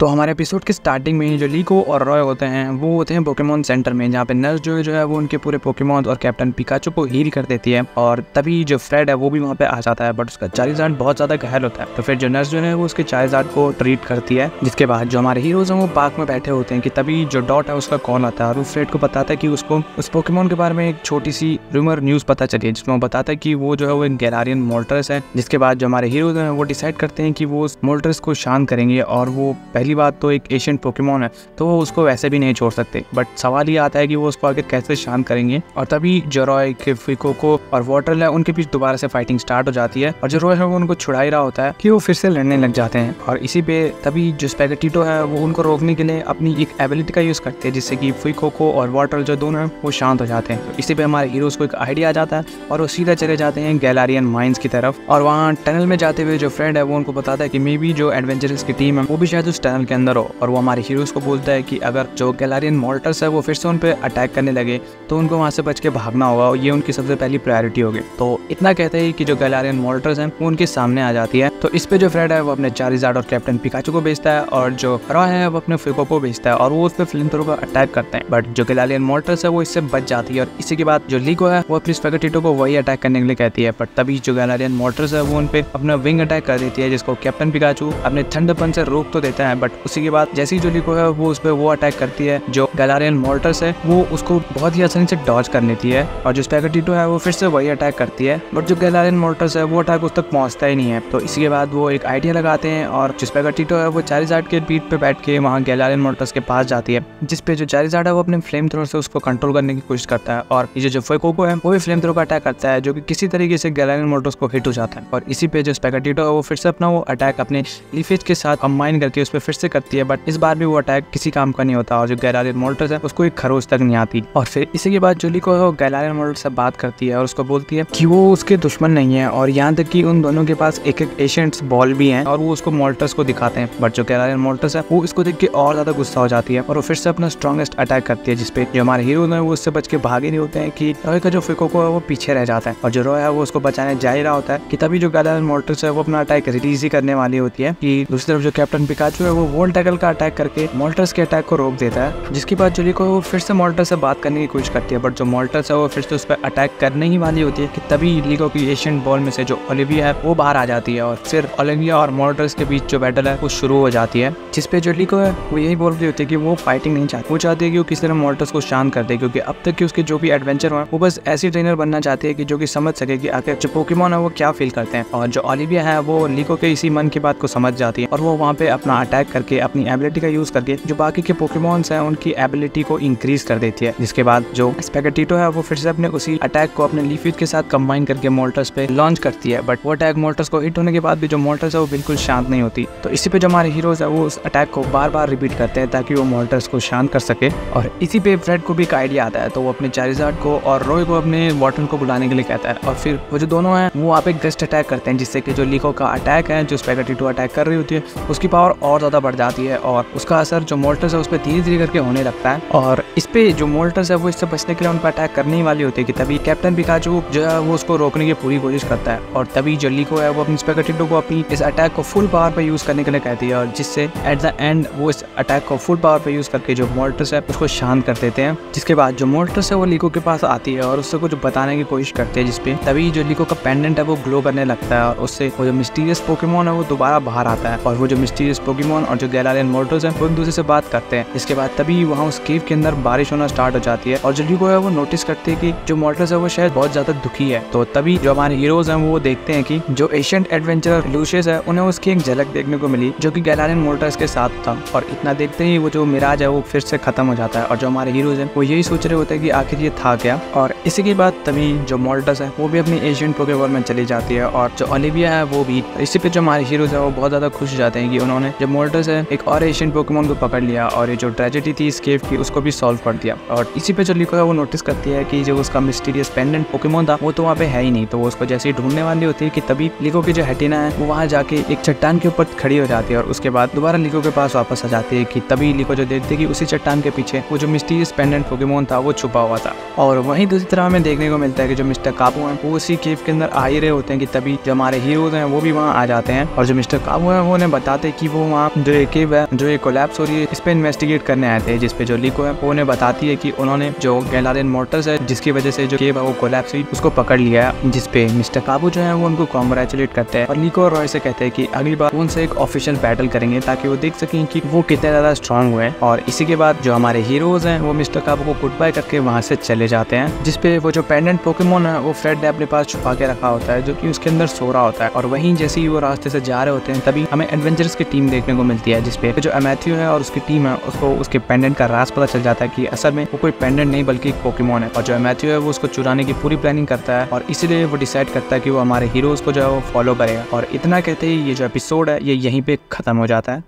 तो हमारे एपिसोड के स्टार्टिंग में ही जो लीको और रॉय होते हैं वो होते हैं पोकेमॉन सेंटर में, जहाँ पे नर्स जो है वो उनके पूरे पोकेमॉन और कैप्टन पिकाचू को हील कर देती है। और तभी जो फ्रेड है वो भी वहाँ पे आ जाता है, बट उसका चारिज़ार्ड बहुत ज्यादा घायल होता है। तो फिर जो नर्स जो है वो उसके चारिज़ार्ड को ट्रीट करती है। जिसके बाद जो हमारे हीरोज हैं वो पार्क में बैठे होते हैं कि तभी जो डॉट है उसका कॉल आता है और वो फ्रेड को बताता है कि उसको उस पोकेमॉन के बारे में एक छोटी सी रूमर न्यूज पता चली है, जिसमें वो बताता है कि वो जो है वो एक गैलारियन मोल्टर्स है। जिसके बाद जो हमारे हीरोज हैं वो डिसाइड करते हैं कि वो उस मोल्टर्स को शांत करेंगे। और वो पहली बात तो एक एशियन पोकेमॉन है तो वो उसको वैसे भी नहीं छोड़ सकते, बट सवाल ये आता है कि वो उसको आगे कैसे शांत करेंगे। और तभी जो रॉय के फिकोको और वाटरल है उनके बीच दोबारा से फाइटिंग स्टार्ट हो जाती है। और जो रॉय है वो उनको छुड़ा ही रहा होता है कि वो फिर से लड़ने लग जाते हैं। और इसी पे तभी जो स्पैगेटिटो है वो उनको रोकने के लिए अपनी एक एबिलिटी का यूज करते हैं, जिससे कि फिकोको और वाटरल जो दोनों हैं वो शांत हो जाते हैं। तो इसी पे हमारे हीरोज को एक आइडिया आ जाता है और वो सीधा चले जाते हैं गैलारियन माइंस की तरफ। और वहाँ टनल में जाते हुए जो फ्रेंड है वो उनको बताता है कि मे बी जो एडवेंचरर्स की टीम है वो भी शायद उस टनल के अंदर हो। और वो हमारे हीरोज को बोलता है कि अगर जो गैलारियन मोल्टर्स है वो फिर से उन पे अटैक करने लगे तो उनको वहाँ से बच के भागना होगा और ये उनकी सबसे पहली प्रायोरिटी होगी। तो इतना कहते हैं कि जो गैलारियन मोल्टर्स हैं वो उनके सामने आ जाती है। तो इस पे जो फ्रेड है वो अपने चारिज़ार्ड और कैप्टन पिकाचू को भेजता है और जो रॉय है वो अपने फिको को भेजता है और वो उस पे फ्लेमथ्रोवर का अटैक करते हैं। बट जो गैलारियन मोल्टर्स है वो इससे बच जाती है। और इसी के बाद जो लीको है वो अपनी स्पैगेटिटो को वही अटैक करने के लिए कहती है, बट तभी जो गैलारियन मोल्टर्स है वो उन पे अपना विंग अटैक कर देती है, जिसको कैप्टन पिकाचू अपने थंडरपन से रोक तो देता है। बट उसी के बाद जैसे ही जो लीको है वो उस पे वो अटैक करती है, जो गैलारियन मोल्टर्स है वो उसको बहुत ही आसानी से डॉज कर लेती है। और जो स्पैगेटिटो है वो फिर से वही अटैक करती है, बट जो गैलारियन मोल्टर्स है वो अटैक उस तक पहुंचता ही नहीं है। तो इसी के बाद वो एक आइडिया लगाते हैं और जो स्पैगेटिटो है वो चारिज़ार्ड के पीठ पे बैठ के वहाँ गैलारियन मोल्टर्स के पास जाती है, जिसपे जो चारिज़ार्ड है वो अपने फ्लेम थ्रोवर से उसको कंट्रोल करने की कोशिश करता है। और ये जो फिकोको है वो भी फ्लेम थ्रोवर का अटैक करता है, जो कि किसी तरीके से गैलारियन मोल्टर्स को हिट हो जाता है। और इसी पे जो स्पैगेटिटो है वो फिर से अपना वो अटैक अपने लीफेज के साथ कंबाइन करके उस पर फिर से करती है, बट इस बार भी वो अटैक किसी काम का नहीं होता और जो गैलारियन मोल्टर्स है उसको एक खरोच तक नहीं आती। और फिर इसी के बाद जो लीको है वो गैलारियन मोल्टर्स से बात करती है और उसको बोलती है कि वो उसके दुश्मन नहीं है और यहाँ तक कि उन दोनों के पास एक एक एशियंट्स बॉल भी हैं और वो उसको मोल्टर्स को दिखाते हैं। बट जो गैलारियन मोल्टर्स है वो इसको देख के और ज्यादा गुस्सा हो जाती है और वो फिर से अपना स्ट्रॉन्गेस्ट अटैक करती है, जिसपे जो हमारे हीरो है वो उससे बच के भागे नहीं होते हैं कि रॉय का जो फिकोको है वो पीछे रह जाता है। और जो रॉय है वो उसको बचाने जा ही रहा होता है कि तभी जो गैलारियन मोल्टर्स है वो अपना अटैक रिलीज ही करने वाली होती है कि दूसरी तरफ जो कैप्टन पिकाचू है वो वोल्ट टैकल का अटैक करके मोल्टर्स के अटैक को रोक देता है। जिसके बाद जो लीको है वो फिर से मोल्टर्स से बात करने की कोशिश करती है, बट जो मोल्टर्स है वो फिर से उस पर अटैक करने ही वाली होती है कि तभी लीको की एशियन बॉल में से जो ओलिविया है वो बाहर आ जाती है और फिर ओलिविया और मोल्टर्स के बीच जो बैटल है वो शुरू हो जाती है। जिसपे जो लीको है वो यही बोल रही होती है कि वो फाइटिंग नहीं चाहती, वो चाहती है कि वो किसी तरह मोल्टर्स को शांत कर दे, क्योंकि अब तक के उसके जो भी एडवेंचर हुए वो बस ऐसी ट्रेनर बनना चाहती है कि जो कि समझ सके कि आखिर जो पोकेमॉन है वो क्या फील करते हैं। और जो ओलिविया है वो लीको के इसी मन की बात को समझ जाती है और वो वहाँ पे अपना अटैक करके अपनी एबिलिटी का यूज करके जो बाकी के पोकेमॉन्स हैं उनकी एबिलिटी को इंक्रीज कर देती है। जिसके बाद जो स्पैगेटिटो है वो फिर से अपने उसी अटैक को अपने लीफीज के साथ कंबाइन करके मोल्टर्स पे लॉन्च करती है, बट वो अटैक मोल्टर्स को हिट होने के बाद भी जो मोल्टर्स है वो बिल्कुल शांत नहीं होती। तो इसी पे जो हमारे हीरोज है वो उस अटैक को बार बार रिपीट करते हैं ताकि वो मोल्टर्स को शांत कर सके। और इसी पे फ्रेड को भी एक आइडिया आता है, तो वो अपने चारिज़ार्ड को और रॉय को अपने वाटरल को बुलाने के लिए कहता है और फिर वो जो दोनों हैं वो वहाँ पे गस्ट अटैक करते हैं, जिससे कि जो लीको का अटैक है जो स्पैगेटिटो अटैक कर रही होती है उसकी पावर और ज्यादा बढ़ जाती है और उसका असर जो मोल्टर्स है उस पर धीरे धीरे करके होने लगता है। और इस पे जो मोल्टर्स है वो इससे बचने के लिए उन पर अटैक करने ही वाली होती है कि तभी कैप्टन पिकाचू जो है वो उसको रोकने की पूरी कोशिश करता है। और तभी जो लीको है वो अपनी स्पैगेटिटो को अपनी इस अटैक को फुल पावर पे यूज करने के लिए कहती है और जिससे एट द एंड वो इस अटैक को फुल पावर पे यूज करके जो मोल्टर्स है उसको शांत कर देते हैं। जिसके बाद जो मोल्टर्स है वो लीको के पास आती है और उससे कुछ बताने की कोशिश करते हैं, जिसपे तभी जो लीको का पेंडेंट है वो ग्लो करने लगता है और उससे वो जो मिस्टीरियस पोकेमॉन है वो दोबारा बाहर आता है और वो जो मिस्टीरियस पोकेमॉन और जो गैलारियन मोल्टर्स हैं वो एक दूसरे से बात करते हैं। इसके बाद तभी वहाँ उस केव के अंदर बारिश होना स्टार्ट हो जाती है और जो लीको है वो नोटिस करते हैं कि जो मोल्टर्स है वो शायद बहुत ज्यादा दुखी है। तो तभी जो हमारे हीरोज हैं वो देखते हैं कि जो एशियंट एडवेंचरर लूशियस है उन्हें उसकी एक झलक देखने को मिली जो कि गैलारियन मोल्टर्स के साथ था। और इतना देखते ही वो जो मिराज है वो फिर से खत्म हो जाता है और जो हमारे हीरोज हैं वो यही सोच रहे होते हैं कि आखिर ये था क्या। और इसी के बाद तभी जो मोल्टर्स है वो भी अपनी एशियंट पोकेमॉन में चली जाती है और जो ओलिविया है वो भी। इसी पे जो हमारे हीरोज है वो बहुत ज्यादा खुश हो जाते हैं कि उन्होंने जो मोल्टर्स है एक और एशियंट पोकेमॉन को पकड़ लिया और ये जो ट्रेजेडी थी इस केव की उसको भी सॉल्व कर दिया। और इसी पे जो लीको है वो नोटिस करती है कि जो उसका मिस्टीरियस पेंडेंट पोकेमॉन था वो तो वहाँ पे है ही नहीं। तो वो उसको जैसे ही ढूंढने वाली होती है कि तभी लीको की जो हेटिना है वो वहाँ जाके एक चट्टान के ऊपर खड़ी हो जाती है और उसके बाद दोबारा लीको के पास वापस आ जाती है कि तभी लीको जो देखती है कि उसी चट्टान के पीछे वो जो मिस्टीरियस पेंडेंट पोकेमॉन था वो छुपा हुआ था। और वहीं दूसरी तरह हमें देखने को मिलता है कि जो मिस्टर काबू है वो उसी केव के अंदर आ ही रहे होते हैं कि तभी जो हमारे हीरोज हैं वो भी वहाँ आ जाते हैं और जो मिस्टर काबू है वो उन्हें बताते हैं कि वो वहाँ जो ये केव है जो ये कोलैप्स हो रही है, इस पे इन्वेस्टिगेट करने आए थे, जिसपे जो लीको है वो उन्हें बताती है कि उन्होंने जो गैलारियन मोर्टल्स है जिसकी वजह से जो केव है वो कोलैप्स हुई उसको पकड़ लिया है, जिसपे मिस्टर काबू जो है वो उनको कॉन्ग्रेचुलेट करते हैं और लीको और रॉय से कहते हैं कि अगली बार उनसे एक ऑफिशियल बैटल करेंगे ताकि वो देख सकें कि वो कितने ज्यादा स्ट्रांग हुए। और इसी के बाद जो हमारे हीरोज हैं वो मिस्टर काबू को गुड बाय करके वहां से चले जाते हैं, जिसपे वो जो पेंडेंट पोकेमोन है वो फ्रेड ने अपने पास छुपा के रखा होता है जो कि उसके अंदर सो रहा होता है। और वहीं जैसे ही वो रास्ते से जा रहे होते हैं तभी हमें एडवेंचर्स की टीम देखने को मिलती है, जिसपे जो अमैथ्यू है और उसकी टीम है उसको उसके पेंडेंट का राज पता चल जाता है कि असल में वो कोई पेंडेंट नहीं बल्कि एक पोकेमोन है। और जो अमैथ्यू है वो उसको चुराने की पूरी प्लानिंग करता है और इसीलिए वो डिसाइड करता है कि वो हमारे हीरोज को जो है वो फॉलो करेगा। और इतना कहते ही ये जो एपिसोड है ये यहीं पे खत्म हो जाता है।